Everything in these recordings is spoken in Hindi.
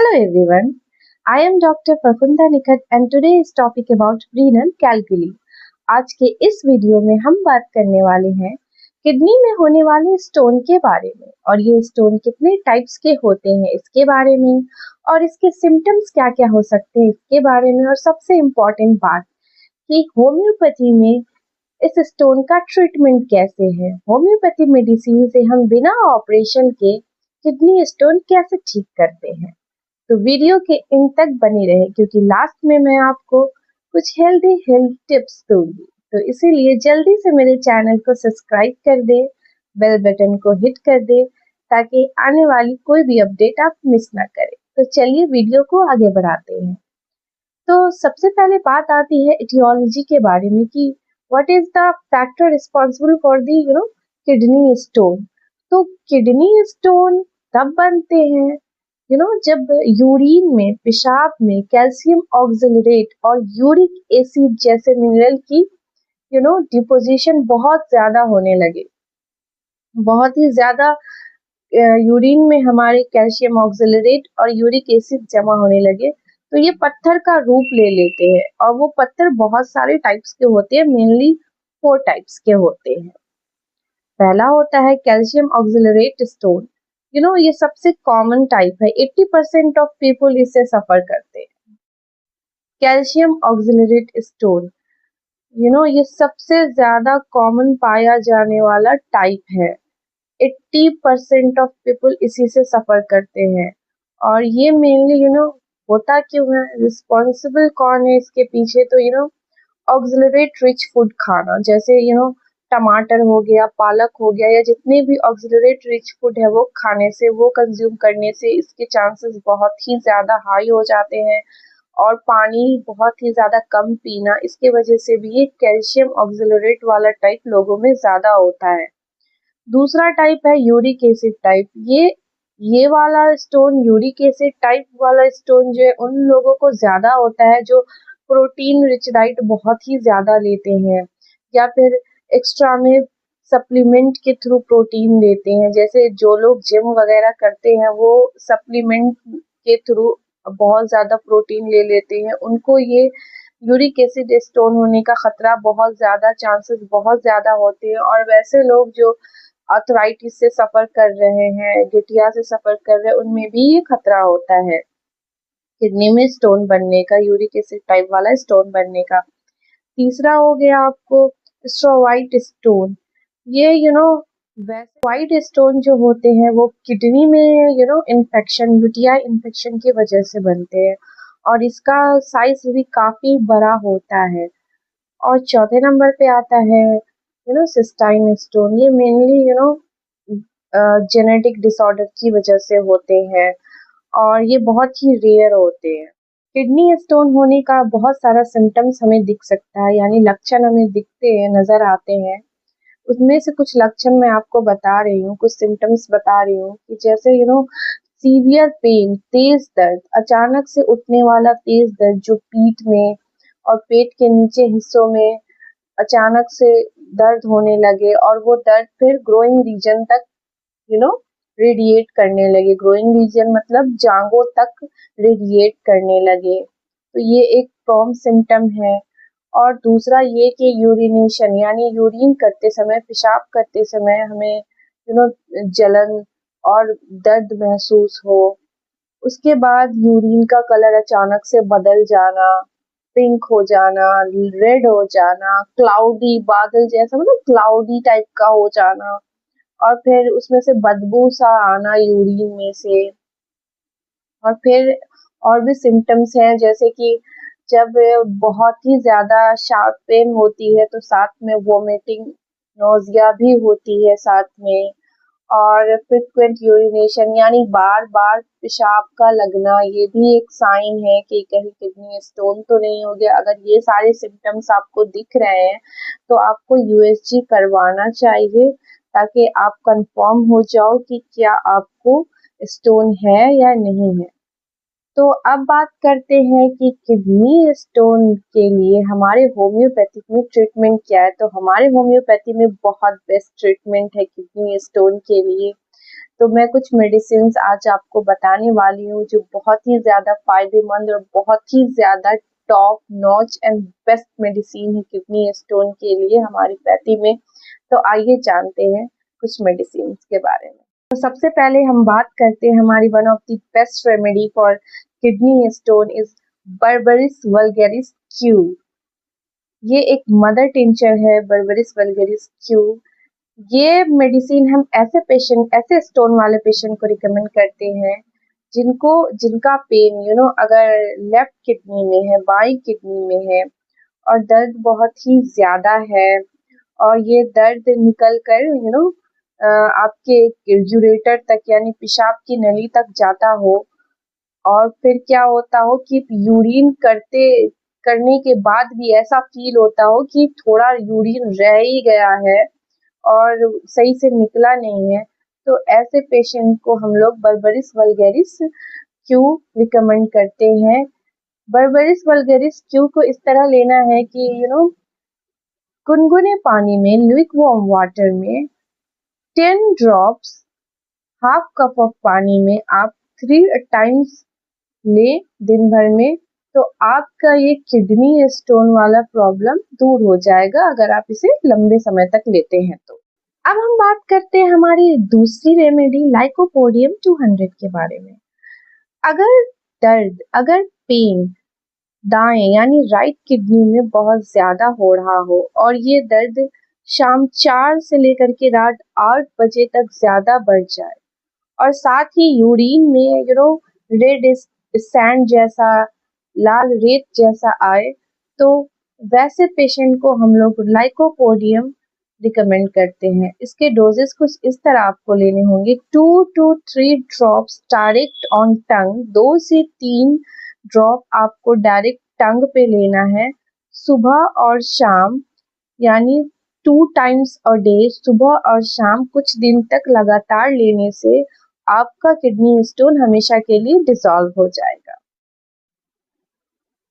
Hello everyone, I am Dr. Prakunda Nikhat and today is topic about renal calculi. आज के इस वीडियो में हम बात करने वाले हैं किडनी में होने वाले स्टोन के बारे में और ये स्टोन कितने टाइप्स के होते हैं इसके बारे में और इसके सिम्टम्स क्या क्या हो सकते हैं इसके बारे में और सबसे इम्पोर्टेंट बात कि होम्योपैथी में इस स्टोन का ट्रीटमेंट कैसे है। होम्योपैथी मेडिसिन से हम बिना ऑपरेशन के किडनी स्टोन कैसे ठीक करते हैं। तो वीडियो के इन तक बने रहे क्योंकि लास्ट में मैं आपको कुछ हेल्दी हेल्थ टिप्स दूंगी। तो इसीलिए जल्दी से मेरे चैनल को सब्सक्राइब कर दे, बेल बटन को हिट कर दे ताकि आने वाली कोई भी अपडेट आप मिस ना करें। तो चलिए वीडियो को आगे बढ़ाते हैं। तो सबसे पहले बात आती है एटियोलॉजी के बारे में कि what is the factor responsible for the kidney stone. तो किडनी स्टोन तब बनते हैं जब यूरिन में, पेशाब में कैल्शियम ऑक्सलेट और यूरिक एसिड जैसे मिनरल की डिपोजिशन बहुत ज्यादा होने लगे। बहुत ही ज्यादा यूरिन में हमारे कैल्शियम ऑक्सलेट और यूरिक एसिड जमा होने लगे तो ये पत्थर का रूप ले लेते हैं और वो पत्थर बहुत सारे टाइप्स के होते हैं, मेनली 4 टाइप्स के होते हैं। पहला होता है कैल्शियम ऑक्सलेट स्टोन। ये सबसे कॉमन टाइप है, 80% ऑफ पीपल इससे सफर करते हैं। कैल्शियम ऑक्सलेट स्टोन ये सबसे ज्यादा कॉमन पाया जाने वाला टाइप है। 80% ऑफ पीपल इसी से सफर करते हैं और ये मेनली होता क्यों है, रिस्पॉन्सिबल कौन है इसके पीछे। तो ऑक्सलेट रिच फूड खाना, जैसे टमाटर हो गया, पालक हो गया या जितने भी ऑक्सलेट रिच फूड है वो खाने से, वो कंज्यूम करने से इसके चांसेस बहुत ही ज्यादा हाई हो जाते हैं। और पानी बहुत ही ज्यादा कम पीना, इसके वजह से भी ये कैल्शियम ऑक्सलेट वाला टाइप लोगों में ज्यादा होता है। दूसरा टाइप है यूरिक एसिड टाइप। ये वाला स्टोन, यूरिक एसिड टाइप वाला स्टोन जो है उन लोगों को ज्यादा होता है जो प्रोटीन रिच डाइट बहुत ही ज्यादा लेते हैं या फिर एक्स्ट्रा में सप्लीमेंट के थ्रू प्रोटीन लेते हैं। जैसे जो लोग जिम वगैरह करते हैं वो सप्लीमेंट के थ्रू बहुत ज्यादा प्रोटीन ले लेते हैं, उनको ये यूरिक एसिड स्टोन होने का खतरा बहुत ज्यादा, चांसेस बहुत ज्यादा होते हैं। और वैसे लोग जो आर्थराइटिस से सफर कर रहे हैं, गठिया से सफर कर रहे हैं, उनमें भी ये खतरा होता है किडनी में स्टोन बनने का, यूरिक एसिड टाइप वाला स्टोन बनने का। तीसरा हो गया आपको स्ट्रोवाइट स्टोन। ये वैसे व्हाइट स्टोन जो होते हैं वो किडनी में इन्फेक्शन, यूटीआई इन्फेक्शन की वजह से बनते हैं और इसका साइज भी काफी बड़ा होता है। और चौथे नंबर पे आता है सिस्टाइन स्टोन। ये मेनली जेनेटिक डिसऑर्डर की वजह से होते हैं और ये बहुत ही रेयर होते हैं। किडनी स्टोन होने का बहुत सारा सिम्टम्स हमें दिख सकता है, यानी लक्षण हमें दिखते हैं, नजर आते हैं। उसमें से कुछ लक्षण मैं आपको बता रही हूँ, कुछ सिम्टम्स बता रही हूँ कि जैसे सीवियर पेन, तेज दर्द, अचानक से उठने वाला तेज दर्द जो पीठ में और पेट के नीचे हिस्सों में अचानक से दर्द होने लगे और वो दर्द फिर ग्रोइंग रीजन तक रेडिएट करने लगे। ग्रोइंग रीजन मतलब जांघों तक रेडिएट करने लगे, तो ये एक प्रॉम सिम्टम है। और दूसरा ये कि यूरिनेशन, यानी यूरिन करते समय, पेशाब करते समय हमें जलन और दर्द महसूस हो। उसके बाद यूरिन का कलर अचानक से बदल जाना, पिंक हो जाना, रेड हो जाना, क्लाउडी, बादल जैसा मतलब क्लाउडी टाइप का हो जाना और फिर उसमें से बदबू सा आना यूरिन में से। और फिर और भी सिम्टम्स हैं जैसे कि जब बहुत ही ज्यादा शार्प पेन होती है तो साथ में वोमिटिंग, नोजिया भी होती है साथ में। और फ्रिक्वेंट यूरिनेशन यानी बार बार पेशाब का लगना, ये भी एक साइन है कि कहीं किडनी स्टोन तो नहीं हो गया। अगर ये सारे सिम्टम्स आपको दिख रहे हैं तो आपको यूएसजी करवाना चाहिए ताकि आप कंफर्म हो जाओ कि क्या आपको स्टोन है या नहीं है। तो अब बात करते हैं कि किडनी स्टोन के लिए हमारे होम्योपैथिक में ट्रीटमेंट क्या है। तो हमारे होम्योपैथी में बहुत बेस्ट ट्रीटमेंट है किडनी स्टोन के लिए। तो मैं कुछ मेडिसिन आज आपको बताने वाली हूँ जो बहुत ही ज़्यादा फायदेमंद और बहुत ही ज़्यादा top notch and best medicine है किडनी स्टोन के लिए हमारी पैथी में। तो आइए जानते हैं कुछ मेडिसिन के बारे में। तो सबसे पहले हम बात करते हैं हमारी one of the best remedy for kidney stone is berberis vulgaris Q. ये एक मदर टिंचर है, बर्बेरिस वल्गैरिस क्यू। ये मेडिसिन हम ऐसे स्टोन वाले पेशेंट को रिकमेंड करते हैं जिनका पेन अगर लेफ्ट किडनी में है, बाई किडनी में है और दर्द बहुत ही ज्यादा है और ये दर्द निकल कर आपके यूरेटर तक यानी पेशाब की नली तक जाता हो और फिर क्या होता हो कि यूरिन करने के बाद भी ऐसा फील होता हो कि थोड़ा यूरिन रह ही गया है और सही से निकला नहीं है। तो ऐसे पेशेंट को हम लोग बर्बेरिस वल्गैरिस क्यू रिकमेंड करते हैं। बर्बेरिस वल्गैरिस क्यू को इस तरह लेना है कि गुनगुने पानी में, ल्यूकवार्म वाटर में 10 ड्रॉप्स, हाफ कप ऑफ पानी में आप 3 टाइम्स ले दिन भर में। तो आपका ये किडनी स्टोन वाला प्रॉब्लम दूर हो जाएगा अगर आप इसे लंबे समय तक लेते हैं तो। अब हम बात करते हैं हमारी दूसरी रेमेडी लाइकोपोडियम 200 के बारे में। अगर पेन दाएं यानी राइट किडनी में बहुत ज्यादा हो रहा हो और ये दर्द शाम 4 से लेकर के रात 8 बजे तक ज्यादा बढ़ जाए और साथ ही यूरिन में रेड सैंड जैसा, लाल रेत जैसा आए, तो वैसे पेशेंट को हम लोग लाइकोपोडियम रिकमेंड करते हैं। इसके डोजेस कुछ इस तरह आपको लेने होंगे। 2 to 3 ड्रॉप्स डायरेक्ट ऑन टंग, 2 से 3 ड्रॉप आपको डायरेक्ट टंग पे लेना है सुबह और शाम, यानी 2 टाइम्स अ डे, सुबह और शाम कुछ दिन तक लगातार लेने से आपका किडनी स्टोन हमेशा के लिए डिसॉल्व हो जाएगा।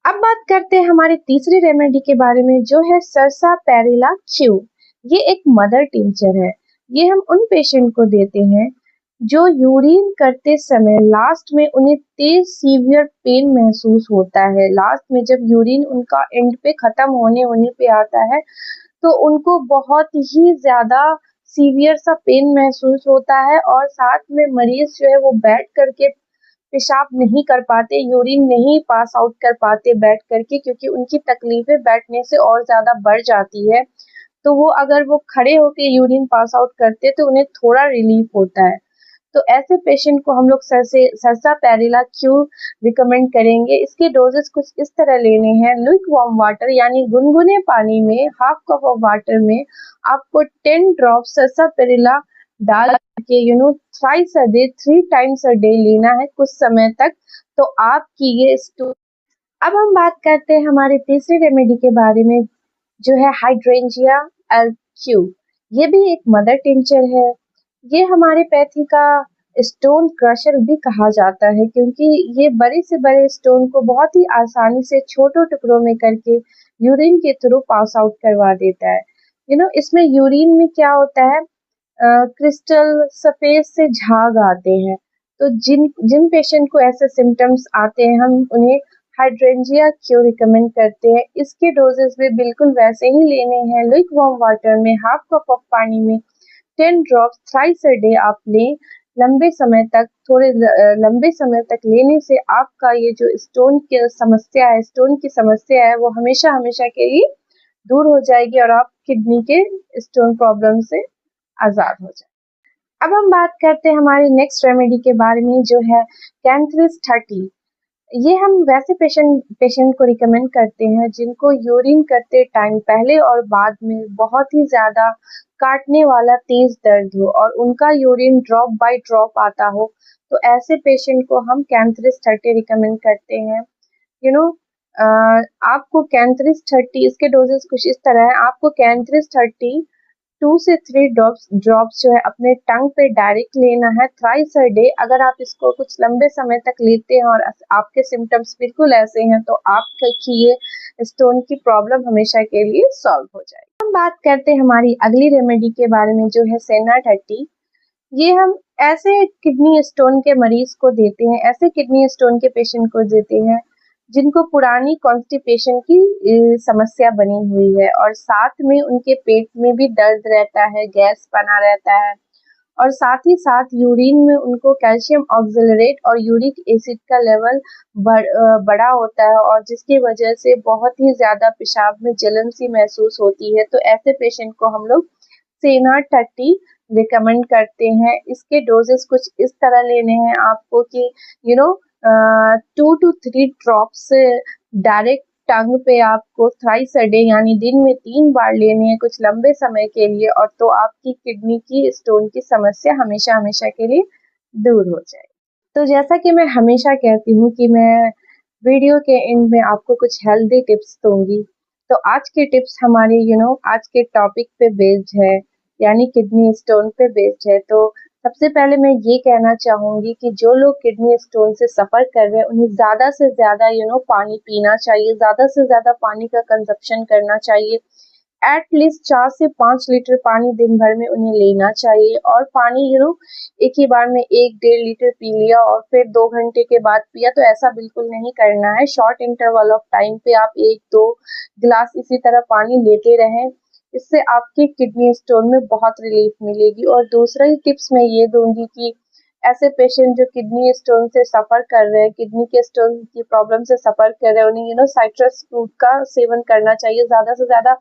अब बात करते हैं हमारी तीसरी रेमेडी के बारे में जो है सरसापेरिला क्यू। ये एक मदर टिंचर है। ये हम उन पेशेंट को देते हैं जो यूरिन करते समय लास्ट में उन्हें तेज सीवियर पेन महसूस होता है। लास्ट में जब यूरिन उनका एंड पे खत्म होने पे आता है तो उनको बहुत ही ज्यादा सीवियर सा पेन महसूस होता है और साथ में मरीज जो है वो बैठ करके पेशाब नहीं कर पाते, यूरिन नहीं पास आउट कर पाते बैठ करके, क्योंकि उनकी तकलीफें बैठने से और ज्यादा बढ़ जाती है। तो अगर वो खड़े होके यूरिन पास आउट करते तो उन्हें थोड़ा रिलीफ होता है। तो ऐसे पेशेंट को हम लोग सरसापेरिला क्यू रिकमेंड करेंगे। इसके डोजेस कुछ इस तरह लेने हैं। लुकवार्म वाटर यानी गुनगुने पानी में, हाफ कप ऑफ वाटर में आपको 10 ड्रॉप सरसापेरिला डाल के thrice a day, 3 times a day लेना है कुछ समय तक। तो आपकी ये स्टोन। अब हम बात करते हैं हमारे तीसरी रेमेडी के बारे में जो है हाइड्रेंजिया एलक्यू। ये भी एक मदर टिंचर है। ये हमारे पैथी का स्टोन क्रशर भी कहा जाता है क्योंकि ये बड़े से बड़े स्टोन को बहुत ही आसानी से छोटे टुकड़ों में करके यूरिन के थ्रू पास आउट करवा देता है। इसमें यूरिन में क्या होता है, क्रिस्टल सफेद से झाग आते हैं। तो जिन जिन पेशेंट को ऐसे सिम्टम्स आते हैं हम उन्हें हाइड्रेंजिया क्यू रिकमेंड करते हैं। इसके डोजेस भी बिल्कुल वैसे ही लेने हैं। लुकवार्म वाटर में, हाफ कप ऑफ पानी में 10 ड्रॉप्स थ्राइस अ डे आप लें। लंबे समय तक लेने से आपका ये जो स्टोन की समस्या है वो हमेशा हमेशा के लिए दूर हो जाएगी और आप किडनी के स्टोन प्रॉब्लम से आजाद हो जाए। अब हम बात करते हैं हमारे नेक्स्ट रेमेडी के बारे में जो है कैंथरिस 30। ये हम वैसे पेशेंट को रिकमेंड करते हैं जिनको यूरिन करते टाइम पहले और बाद में बहुत ही ज्यादा काटने वाला तेज दर्द हो और उनका यूरिन ड्रॉप बाय ड्रॉप आता हो। तो ऐसे पेशेंट को हम कैंथरिस 30 रिकमेंड करते हैं। यू नो आपको कैंथरिस 30, इसके डोजेस कुछ इस तरह है। आपको कैंथरिस 30 2 से 3 ड्रॉप्स जो है अपने टंग पे डायरेक्ट लेना है थ्राइस अ डे। अगर आप इसको कुछ लंबे समय तक लेते हैं और आपके सिम्टम्स बिल्कुल ऐसे हैं तो आपकी ये स्टोन की प्रॉब्लम हमेशा के लिए सॉल्व हो जाएगी। हम बात करते हैं हमारी अगली रेमेडी के बारे में जो है सेना 30। ये हम ऐसे किडनी स्टोन के मरीज को देते हैं, ऐसे किडनी स्टोन के पेशेंट को देते हैं जिनको पुरानी कॉन्स्टिपेशन की समस्या बनी हुई है और साथ में उनके पेट में भी दर्द रहता है, गैस बना रहता है और साथ ही साथ यूरिन में उनको कैल्शियम ऑक्सिलरेट और यूरिक एसिड का लेवल बड़ा होता है और जिसकी वजह से बहुत ही ज़्यादा पेशाब में जलन सी महसूस होती है। तो ऐसे पेशेंट को हम लोग सेना 30 रिकमेंड करते हैं। इसके डोजेस कुछ इस तरह लेने हैं आपको कि 2 to 3 ड्रॉप्स डायरेक्ट टंग पे आपको थ्राइस अ डे यानी दिन में 3 बार लेने हैं कुछ लंबे समय के लिए, और तो आपकी किडनी की स्टोन की समस्या हमेशा हमेशा के लिए दूर हो जाए। तो जैसा कि मैं हमेशा कहती हूँ कि मैं वीडियो के एंड में आपको कुछ हेल्दी टिप्स दूंगी। तो आज के टिप्स हमारे आज के टॉपिक पे बेस्ड है, यानी किडनी स्टोन पे बेस्ड है। तो सबसे पहले मैं ये कहना चाहूंगी कि जो लोग किडनी स्टोन से सफर कर रहे हैं उन्हें ज्यादा से ज्यादा पानी पीना चाहिए, ज्यादा से ज्यादा पानी का कंजप्शन करना चाहिए। एटलीस्ट 4 से 5 लीटर पानी दिन भर में उन्हें लेना चाहिए। और पानी एक ही बार में 1-1.5 लीटर पी लिया और फिर 2 घंटे के बाद पिया, तो ऐसा बिल्कुल नहीं करना है। शॉर्ट इंटरवल ऑफ टाइम पे आप 1-2 गिलास इसी तरह पानी लेते रहें। इससे आपके किडनी स्टोन में बहुत रिलीफ मिलेगी। और दूसरा ही टिप्स मैं ये दूंगी कि ऐसे पेशेंट जो किडनी स्टोन से सफर कर रहे हैं, किडनी के स्टोन की प्रॉब्लम से सफर कर रहे हैं, उन्हें साइट्रस फ्रूट का सेवन करना चाहिए। ज्यादा से ज्यादा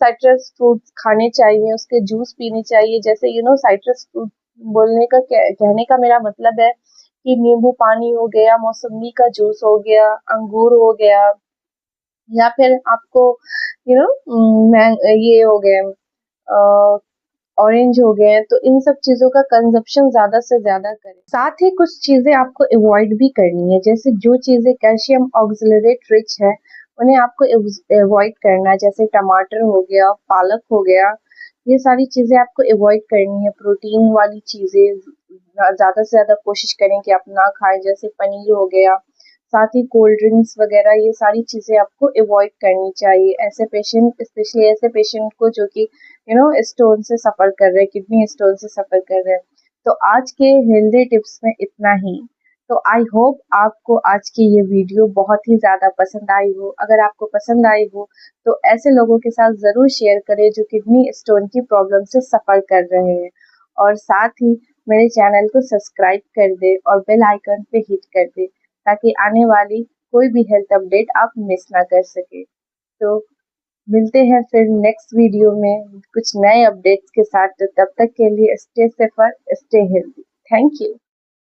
साइट्रस फ्रूट्स खाने चाहिए, उसके जूस पीने चाहिए। जैसे साइट्रस फ्रूट बोलने का कहने का मेरा मतलब है कि नींबू पानी हो गया, मौसमी का जूस हो गया, अंगूर हो गया, या फिर आपको यू नो ये हो गए ऑरेंज हो गए। तो इन सब चीजों का कंजप्शन ज्यादा से ज्यादा करें। साथ ही कुछ चीजें आपको अवॉइड भी करनी है, जैसे जो चीजें कैल्शियम ऑक्सिलरेट रिच है उन्हें आपको अवॉइड करना है। जैसे टमाटर हो गया, पालक हो गया, ये सारी चीजें आपको अवॉइड करनी है। प्रोटीन वाली चीजें ज्यादा से ज्यादा कोशिश करें कि आप ना खाएं, जैसे पनीर हो गया। साथ ही कोल्ड ड्रिंक्स वगैरह ये सारी चीजें आपको अवॉइड करनी चाहिए। ऐसे पेशेंट, स्पेशली ऐसे पेशेंट को जो कि स्टोन से सफर कर रहे हैं, किडनी स्टोन से सफर कर रहे हैं। तो आज के हेल्दी टिप्स में इतना ही। तो आई होप आपको आज की ये वीडियो बहुत ही ज्यादा पसंद आई हो। अगर आपको पसंद आई हो तो ऐसे लोगों के साथ जरूर शेयर करें जो किडनी स्टोन की प्रॉब्लम से सफर कर रहे हैं। और साथ ही मेरे चैनल को सब्सक्राइब कर दे और बेल आइकन पे हिट कर दे, ताकि आने वाली कोई भी हेल्थ अपडेट आप मिस ना कर सके। तो मिलते हैं फिर नेक्स्ट वीडियो में कुछ नए अपडेट्स के साथ। तो तब तक के लिए stay safer, stay healthy. Thank you.